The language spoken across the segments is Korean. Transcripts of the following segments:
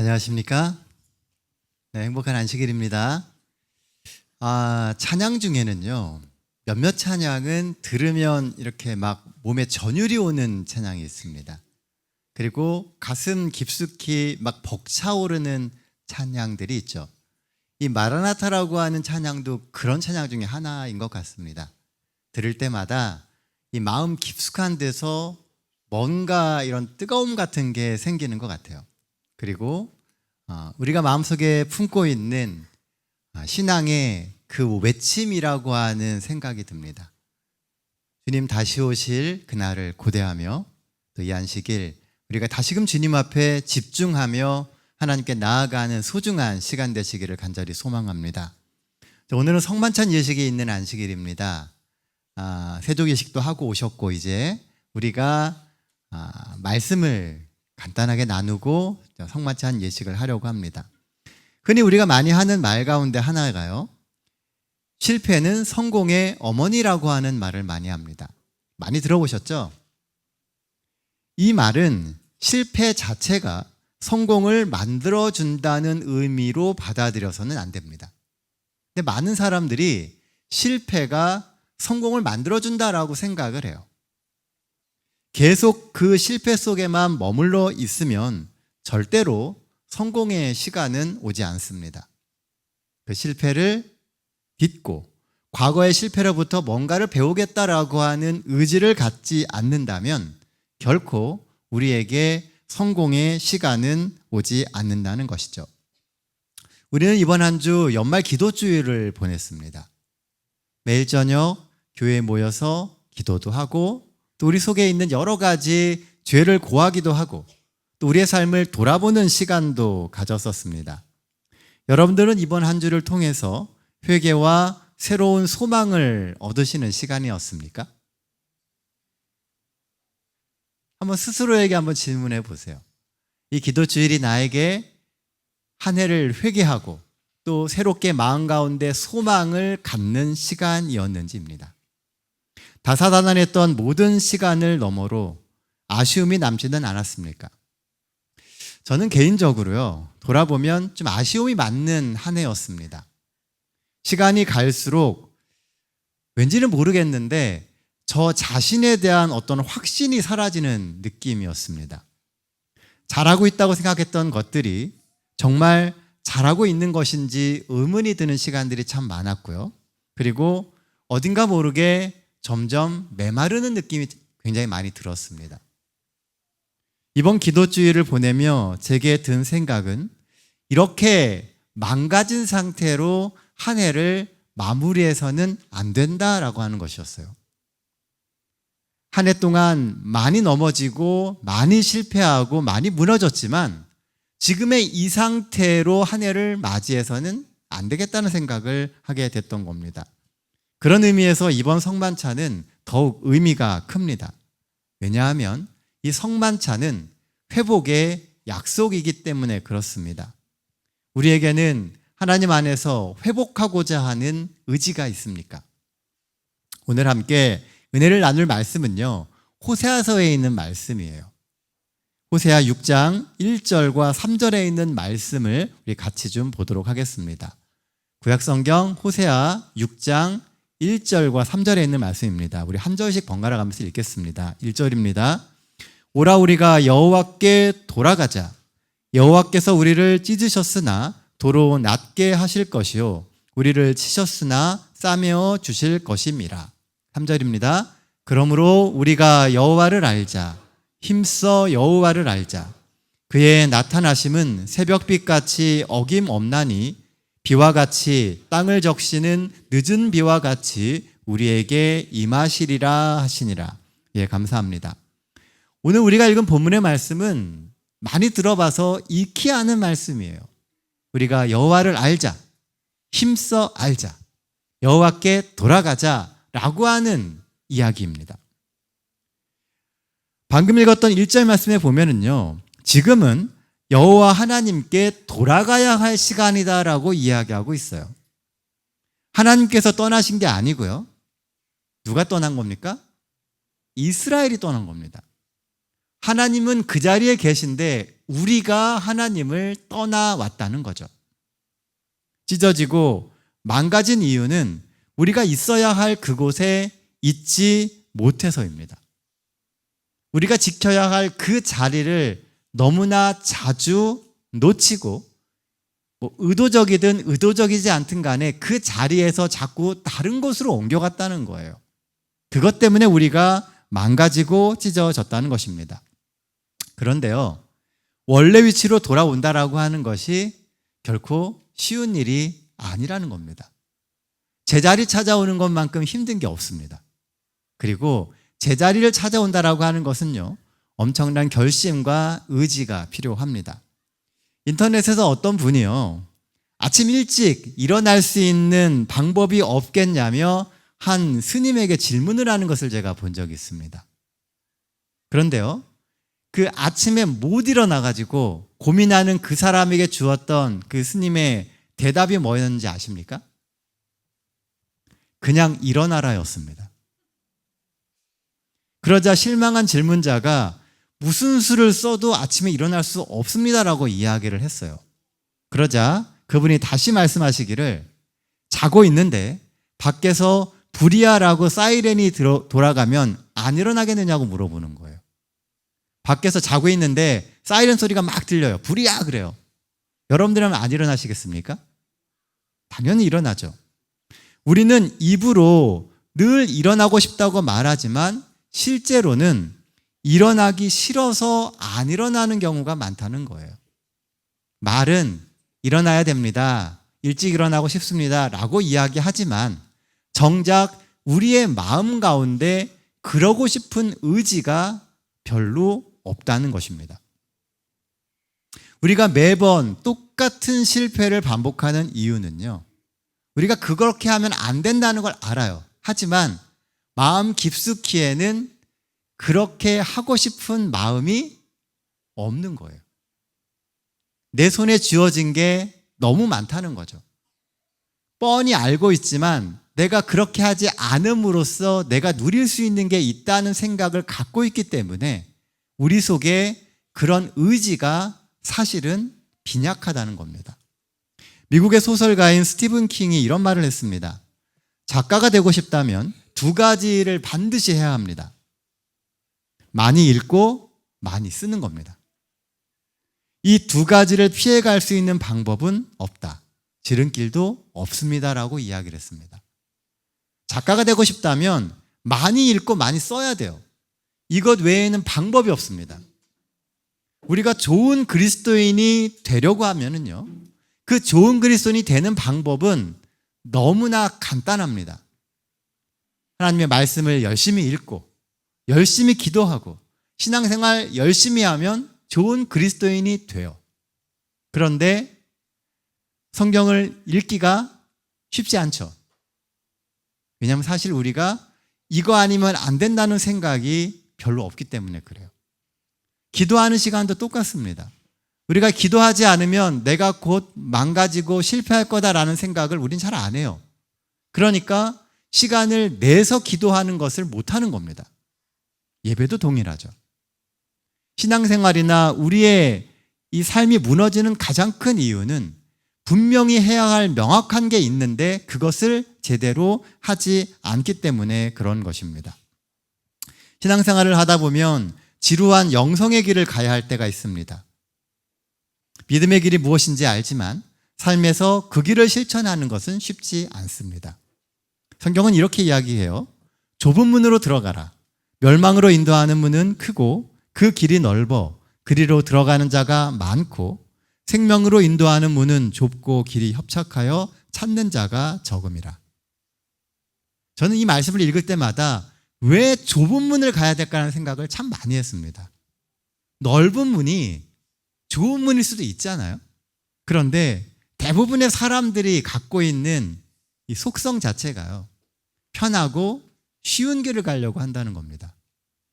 안녕하십니까? 네, 행복한 안식일입니다. 찬양 중에는요, 몇몇 찬양은 들으면 이렇게 막 몸에 전율이 오는 찬양이 있습니다. 그리고 가슴 깊숙이 막 벅차오르는 찬양들이 있죠. 이 마라나타라고 하는 찬양도 그런 찬양 중에 하나인 것 같습니다. 들을 때마다 이 마음 깊숙한 데서 뭔가 이런 뜨거움 같은 게 생기는 것 같아요. 그리고 우리가 마음속에 품고 있는 신앙의 그 외침이라고 하는 생각이 듭니다. 주님 다시 오실 그날을 고대하며 또 이 안식일 우리가 다시금 주님 앞에 집중하며 하나님께 나아가는 소중한 시간 되시기를 간절히 소망합니다. 오늘은 성만찬 예식이 있는 안식일입니다. 세족 예식도 하고 오셨고 이제 우리가 말씀을 간단하게 나누고 성만찬 예식을 하려고 합니다. 흔히 우리가 많이 하는 말 가운데 하나가요, 실패는 성공의 어머니라고 하는 말을 많이 합니다. 많이 들어보셨죠? 이 말은 실패 자체가 성공을 만들어준다는 의미로 받아들여서는 안 됩니다. 근데 많은 사람들이 실패가 성공을 만들어준다라고 생각을 해요. 계속 그 실패 속에만 머물러 있으면 절대로 성공의 시간은 오지 않습니다. 그 실패를 딛고 과거의 실패로부터 뭔가를 배우겠다라고 하는 의지를 갖지 않는다면 결코 우리에게 성공의 시간은 오지 않는다는 것이죠. 우리는 이번 한 주 연말 기도주일을 보냈습니다. 매일 저녁 교회에 모여서 기도도 하고 또 우리 속에 있는 여러 가지 죄를 고하기도 하고 또 우리의 삶을 돌아보는 시간도 가졌었습니다. 여러분들은 이번 한 주를 통해서 회개와 새로운 소망을 얻으시는 시간이었습니까? 한번 스스로에게 한번 질문해 보세요. 이 기도주일이 나에게 한 해를 회개하고 또 새롭게 마음 가운데 소망을 갖는 시간이었는지입니다. 다사다난했던 모든 시간을 너머로 아쉬움이 남지는 않았습니까? 저는 개인적으로요, 돌아보면 좀 아쉬움이 많는 한 해였습니다. 시간이 갈수록 왠지는 모르겠는데 저 자신에 대한 어떤 확신이 사라지는 느낌이었습니다. 잘하고 있다고 생각했던 것들이 정말 잘하고 있는 것인지 의문이 드는 시간들이 참 많았고요. 그리고 어딘가 모르게 점점 메마르는 느낌이 굉장히 많이 들었습니다. 이번 기도주일을 보내며 제게 든 생각은 이렇게 망가진 상태로 한 해를 마무리해서는 안 된다라고 하는 것이었어요. 한 해 동안 많이 넘어지고 많이 실패하고 많이 무너졌지만 지금의 이 상태로 한 해를 맞이해서는 안 되겠다는 생각을 하게 됐던 겁니다. 그런 의미에서 이번 성만찬은 더욱 의미가 큽니다. 왜냐하면 이 성만찬은 회복의 약속이기 때문에 그렇습니다. 우리에게는 하나님 안에서 회복하고자 하는 의지가 있습니까? 오늘 함께 은혜를 나눌 말씀은요, 호세아서에 있는 말씀이에요. 호세아 6장 1절과 3절에 있는 말씀을 우리 같이 좀 보도록 하겠습니다. 구약성경 호세아 6장 1절과 3절에 있는 말씀입니다. 우리 한 절씩 번갈아 가면서 읽겠습니다. 1절입니다. 오라 우리가 여호와께 돌아가자. 여호와께서 우리를 찢으셨으나 도로 낮게 하실 것이요 우리를 치셨으나 싸매어 주실 것임이라. 3절입니다. 그러므로 우리가 여호와를 알자. 힘써 여호와를 알자. 그의 나타나심은 새벽빛같이 어김없나니 비와 같이 땅을 적시는 늦은 비와 같이 우리에게 임하시리라 하시니라. 예, 감사합니다. 오늘 우리가 읽은 본문의 말씀은 많이 들어봐서 익히 아는 말씀이에요. 우리가 여호와를 알자, 힘써 알자, 여호와께 돌아가자라고 하는 이야기입니다. 방금 읽었던 1절 말씀에 보면은요, 지금은 여호와 하나님께 돌아가야 할 시간이다라고 이야기하고 있어요. 하나님께서 떠나신 게 아니고요. 누가 떠난 겁니까? 이스라엘이 떠난 겁니다. 하나님은 그 자리에 계신데 우리가 하나님을 떠나왔다는 거죠. 찢어지고 망가진 이유는 우리가 있어야 할 그곳에 있지 못해서입니다. 우리가 지켜야 할 그 자리를 너무나 자주 놓치고 의도적이든 의도적이지 않든 간에 그 자리에서 자꾸 다른 곳으로 옮겨갔다는 거예요. 그것 때문에 우리가 망가지고 찢어졌다는 것입니다. 그런데요, 원래 위치로 돌아온다라고 하는 것이 결코 쉬운 일이 아니라는 겁니다. 제자리 찾아오는 것만큼 힘든 게 없습니다. 그리고 제자리를 찾아온다라고 하는 것은요, 엄청난 결심과 의지가 필요합니다. 인터넷에서 어떤 분이요, 아침 일찍 일어날 수 있는 방법이 없겠냐며 한 스님에게 질문을 하는 것을 제가 본 적이 있습니다. 그런데요, 그 아침에 못 일어나가지고 고민하는 그 사람에게 주었던 그 스님의 대답이 뭐였는지 아십니까? 그냥 일어나라였습니다. 그러자 실망한 질문자가 무슨 수를 써도 아침에 일어날 수 없습니다라고 이야기를 했어요. 그러자 그분이 다시 말씀하시기를, 자고 있는데 밖에서 불이야라고 사이렌이 돌아가면 안 일어나겠느냐고 물어보는 거예요. 밖에서 자고 있는데 사이렌 소리가 막 들려요. 불이야 그래요. 여러분들은 안 일어나시겠습니까? 당연히 일어나죠. 우리는 입으로 늘 일어나고 싶다고 말하지만 실제로는 일어나기 싫어서 안 일어나는 경우가 많다는 거예요. 말은 일어나야 됩니다, 일찍 일어나고 싶습니다 라고 이야기하지만 정작 우리의 마음 가운데 그러고 싶은 의지가 별로 없다는 것입니다. 우리가 매번 똑같은 실패를 반복하는 이유는요, 우리가 그렇게 하면 안 된다는 걸 알아요. 하지만 마음 깊숙이에는 그렇게 하고 싶은 마음이 없는 거예요. 내 손에 쥐어진 게 너무 많다는 거죠. 뻔히 알고 있지만 내가 그렇게 하지 않음으로써 내가 누릴 수 있는 게 있다는 생각을 갖고 있기 때문에 우리 속에 그런 의지가 사실은 빈약하다는 겁니다. 미국의 소설가인 스티븐 킹이 이런 말을 했습니다. 작가가 되고 싶다면 두 가지를 반드시 해야 합니다. 많이 읽고 많이 쓰는 겁니다. 이 두 가지를 피해갈 수 있는 방법은 없다, 지름길도 없습니다라고 이야기를 했습니다. 작가가 되고 싶다면 많이 읽고 많이 써야 돼요. 이것 외에는 방법이 없습니다. 우리가 좋은 그리스도인이 되려고 하면은요, 그 좋은 그리스도인이 되는 방법은 너무나 간단합니다. 하나님의 말씀을 열심히 읽고 열심히 기도하고 신앙생활 열심히 하면 좋은 그리스도인이 돼요. 그런데 성경을 읽기가 쉽지 않죠. 왜냐하면 사실 우리가 이거 아니면 안 된다는 생각이 별로 없기 때문에 그래요. 기도하는 시간도 똑같습니다. 우리가 기도하지 않으면 내가 곧 망가지고 실패할 거다라는 생각을 우린 잘 안 해요. 그러니까 시간을 내서 기도하는 것을 못하는 겁니다. 예배도 동일하죠. 신앙생활이나 우리의 이 삶이 무너지는 가장 큰 이유는 분명히 해야 할 명확한 게 있는데 그것을 제대로 하지 않기 때문에 그런 것입니다. 신앙생활을 하다 보면 지루한 영성의 길을 가야 할 때가 있습니다. 믿음의 길이 무엇인지 알지만 삶에서 그 길을 실천하는 것은 쉽지 않습니다. 성경은 이렇게 이야기해요. 좁은 문으로 들어가라. 멸망으로 인도하는 문은 크고 그 길이 넓어 그리로 들어가는 자가 많고 생명으로 인도하는 문은 좁고 길이 협착하여 찾는 자가 적음이라. 저는 이 말씀을 읽을 때마다 왜 좁은 문을 가야 될까라는 생각을 참 많이 했습니다. 넓은 문이 좋은 문일 수도 있잖아요. 그런데 대부분의 사람들이 갖고 있는 이 속성 자체가요, 편하고 쉬운 길을 가려고 한다는 겁니다.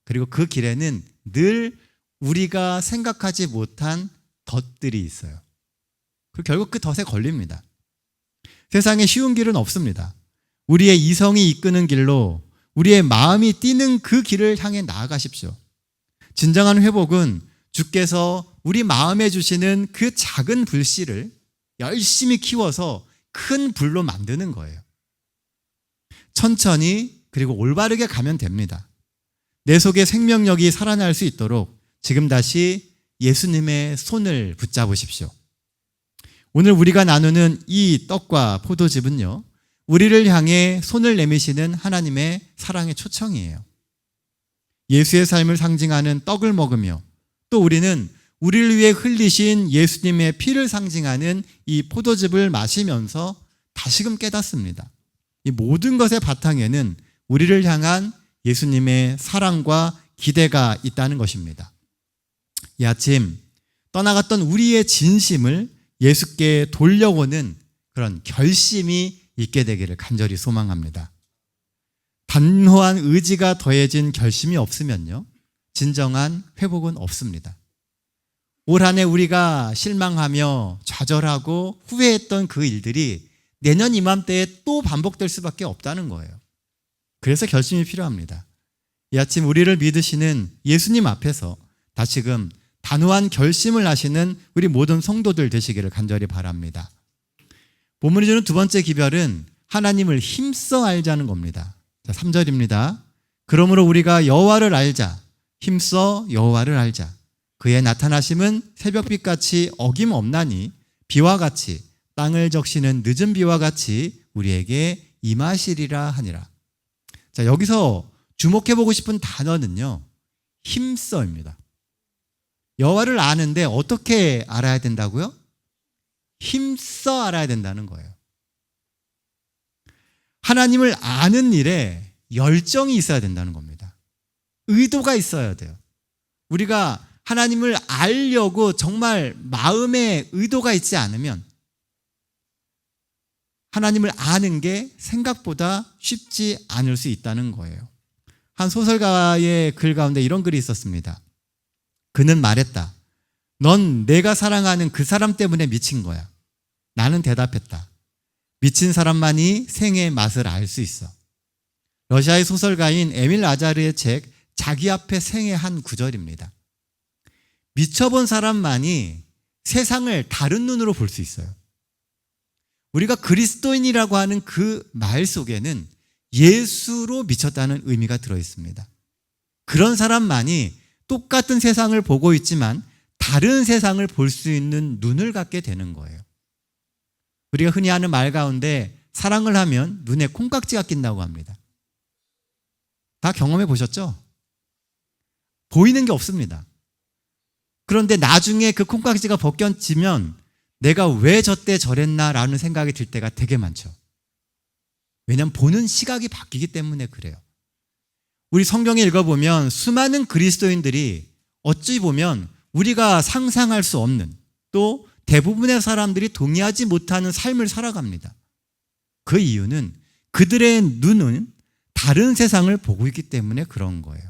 그리고 그 길에는 늘 우리가 생각하지 못한 덫들이 있어요. 그리고 결국 그 덫에 걸립니다. 세상에 쉬운 길은 없습니다. 우리의 이성이 이끄는 길로 우리의 마음이 뛰는 그 길을 향해 나아가십시오. 진정한 회복은 주께서 우리 마음에 주시는 그 작은 불씨를 열심히 키워서 큰 불로 만드는 거예요. 천천히 그리고 올바르게 가면 됩니다. 내 속에 생명력이 살아날 수 있도록 지금 다시 예수님의 손을 붙잡으십시오. 오늘 우리가 나누는 이 떡과 포도즙은요, 우리를 향해 손을 내미시는 하나님의 사랑의 초청이에요. 예수의 삶을 상징하는 떡을 먹으며 또 우리는 우리를 위해 흘리신 예수님의 피를 상징하는 이 포도즙을 마시면서 다시금 깨닫습니다. 이 모든 것의 바탕에는 우리를 향한 예수님의 사랑과 기대가 있다는 것입니다. 이 아침 떠나갔던 우리의 진심을 예수께 돌려오는 그런 결심이 있게 되기를 간절히 소망합니다. 단호한 의지가 더해진 결심이 없으면요, 진정한 회복은 없습니다. 올 한 해 우리가 실망하며 좌절하고 후회했던 그 일들이 내년 이맘때에 또 반복될 수밖에 없다는 거예요. 그래서 결심이 필요합니다. 이 아침 우리를 믿으시는 예수님 앞에서 다시금 단호한 결심을 하시는 우리 모든 성도들 되시기를 간절히 바랍니다. 본문이 주는 두 번째 기별은 하나님을 힘써 알자는 겁니다. 자, 3절입니다. 그러므로 우리가 여호와를 알자. 힘써 여호와를 알자. 그의 나타나심은 새벽빛같이 어김없나니 비와 같이 땅을 적시는 늦은 비와 같이 우리에게 임하시리라 하니라. 자, 여기서 주목해보고 싶은 단어는요, 힘써입니다. 여호와를 아는데 어떻게 알아야 된다고요? 힘써 알아야 된다는 거예요. 하나님을 아는 일에 열정이 있어야 된다는 겁니다. 의도가 있어야 돼요. 우리가 하나님을 알려고 정말 마음에 의도가 있지 않으면 하나님을 아는 게 생각보다 쉽지 않을 수 있다는 거예요. 한 소설가의 글 가운데 이런 글이 있었습니다. 그는 말했다. 넌 내가 사랑하는 그 사람 때문에 미친 거야. 나는 대답했다. 미친 사람만이 생의 맛을 알 수 있어. 러시아의 소설가인 에밀 아자르의 책 자기 앞에 생의 한 구절입니다. 미쳐본 사람만이 세상을 다른 눈으로 볼 수 있어요. 우리가 그리스도인이라고 하는 그 말 속에는 예수로 미쳤다는 의미가 들어있습니다. 그런 사람만이 똑같은 세상을 보고 있지만 다른 세상을 볼 수 있는 눈을 갖게 되는 거예요. 우리가 흔히 하는 말 가운데 사랑을 하면 눈에 콩깍지가 낀다고 합니다. 다 경험해 보셨죠? 보이는 게 없습니다. 그런데 나중에 그 콩깍지가 벗겨지면 내가 왜 저때 저랬나라는 생각이 들 때가 되게 많죠. 왜냐하면 보는 시각이 바뀌기 때문에 그래요. 우리 성경에 읽어보면 수많은 그리스도인들이 어찌 보면 우리가 상상할 수 없는 또 대부분의 사람들이 동의하지 못하는 삶을 살아갑니다. 그 이유는 그들의 눈은 다른 세상을 보고 있기 때문에 그런 거예요.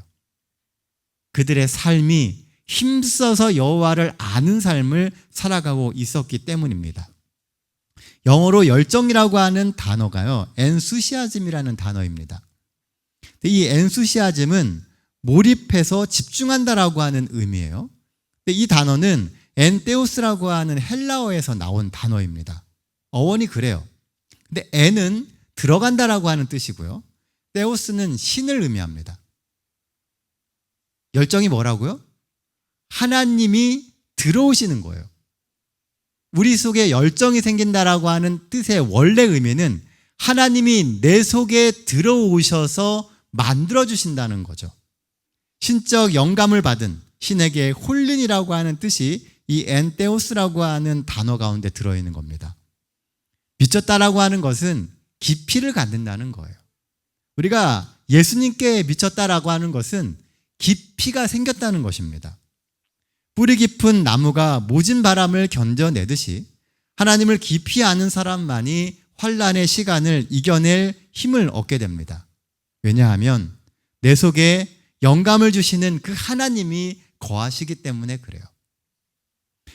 그들의 삶이 힘써서 여호와를 아는 삶을 살아가고 있었기 때문입니다. 영어로 열정이라고 하는 단어가요, 엔수시아즘이라는 단어입니다. 이 엔수시아즘은 몰입해서 집중한다라고 하는 의미예요. 이 단어는 엔테오스라고 하는 헬라어에서 나온 단어입니다. 어원이 그래요. 근데 엔은 들어간다라고 하는 뜻이고요. 테오스는 신을 의미합니다. 열정이 뭐라고요? 하나님이 들어오시는 거예요. 우리 속에 열정이 생긴다라고 하는 뜻의 원래 의미는 하나님이 내 속에 들어오셔서 만들어주신다는 거죠. 신적 영감을 받은 신에게 홀린이라고 하는 뜻이 이 엔테오스라고 하는 단어 가운데 들어있는 겁니다. 미쳤다라고 하는 것은 깊이를 갖는다는 거예요. 우리가 예수님께 미쳤다라고 하는 것은 깊이가 생겼다는 것입니다. 뿌리 깊은 나무가 모진 바람을 견뎌내듯이 하나님을 깊이 아는 사람만이 환난의 시간을 이겨낼 힘을 얻게 됩니다. 왜냐하면 내 속에 영감을 주시는 그 하나님이 거하시기 때문에 그래요.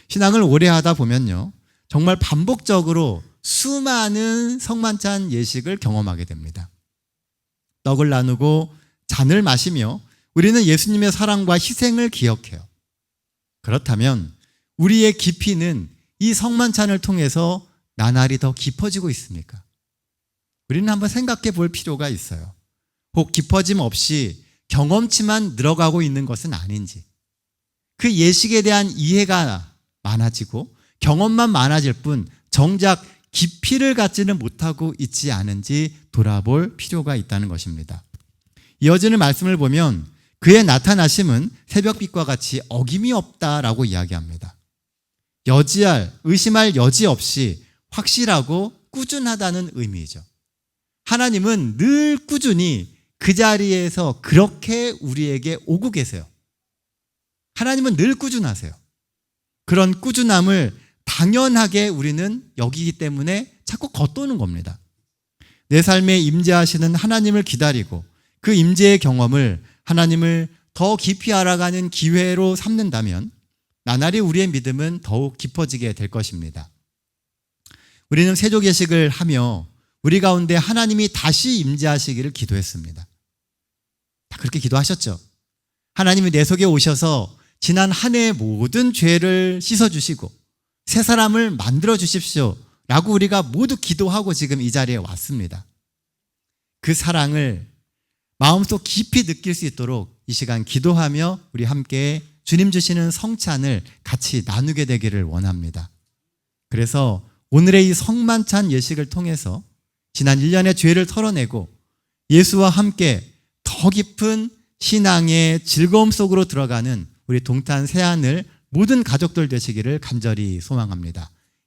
신앙을 오래 하다 보면요, 정말 반복적으로 수많은 성만찬 예식을 경험하게 됩니다. 떡을 나누고 잔을 마시며 우리는 예수님의 사랑과 희생을 기억해요. 그렇다면 우리의 깊이는 이 성만찬을 통해서 나날이 더 깊어지고 있습니까? 우리는 한번 생각해 볼 필요가 있어요. 혹 깊어짐 없이 경험치만 늘어가고 있는 것은 아닌지, 그 예식에 대한 이해가 많아지고 경험만 많아질 뿐 정작 깊이를 갖지는 못하고 있지 않은지 돌아볼 필요가 있다는 것입니다. 이어지는 말씀을 보면 그의 나타나심은 새벽빛과 같이 어김이 없다라고 이야기합니다. 여지할, 의심할 여지 없이 확실하고 꾸준하다는 의미이죠. 하나님은 늘 꾸준히 그 자리에서 그렇게 우리에게 오고 계세요. 하나님은 늘 꾸준하세요. 그런 꾸준함을 당연하게 우리는 여기기 때문에 자꾸 겉도는 겁니다. 내 삶에 임재하시는 하나님을 기다리고 그 임재의 경험을 하나님을 더 깊이 알아가는 기회로 삼는다면 나날이 우리의 믿음은 더욱 깊어지게 될 것입니다. 우리는 세조개식을 하며 우리 가운데 하나님이 다시 임재하시기를 기도했습니다. 다 그렇게 기도하셨죠. 하나님이 내 속에 오셔서 지난 한 해의 모든 죄를 씻어주시고 새 사람을 만들어 주십시오 라고 우리가 모두 기도하고 지금 이 자리에 왔습니다. 그 사랑을 마음속 깊이 느낄 수 있도록 이 시간 기도하며 우리 함께 주님 주시는 성찬을 같이 나누게 되기를 원합니다. 그래서 오늘의 이 성만찬 예식을 통해서 지난 1년의 죄를 털어내고 예수와 함께 더 깊은 신앙의 즐거움 속으로 들어가는 우리 동탄 새하늘 모든 가족들 되시기를 간절히 소망합니다.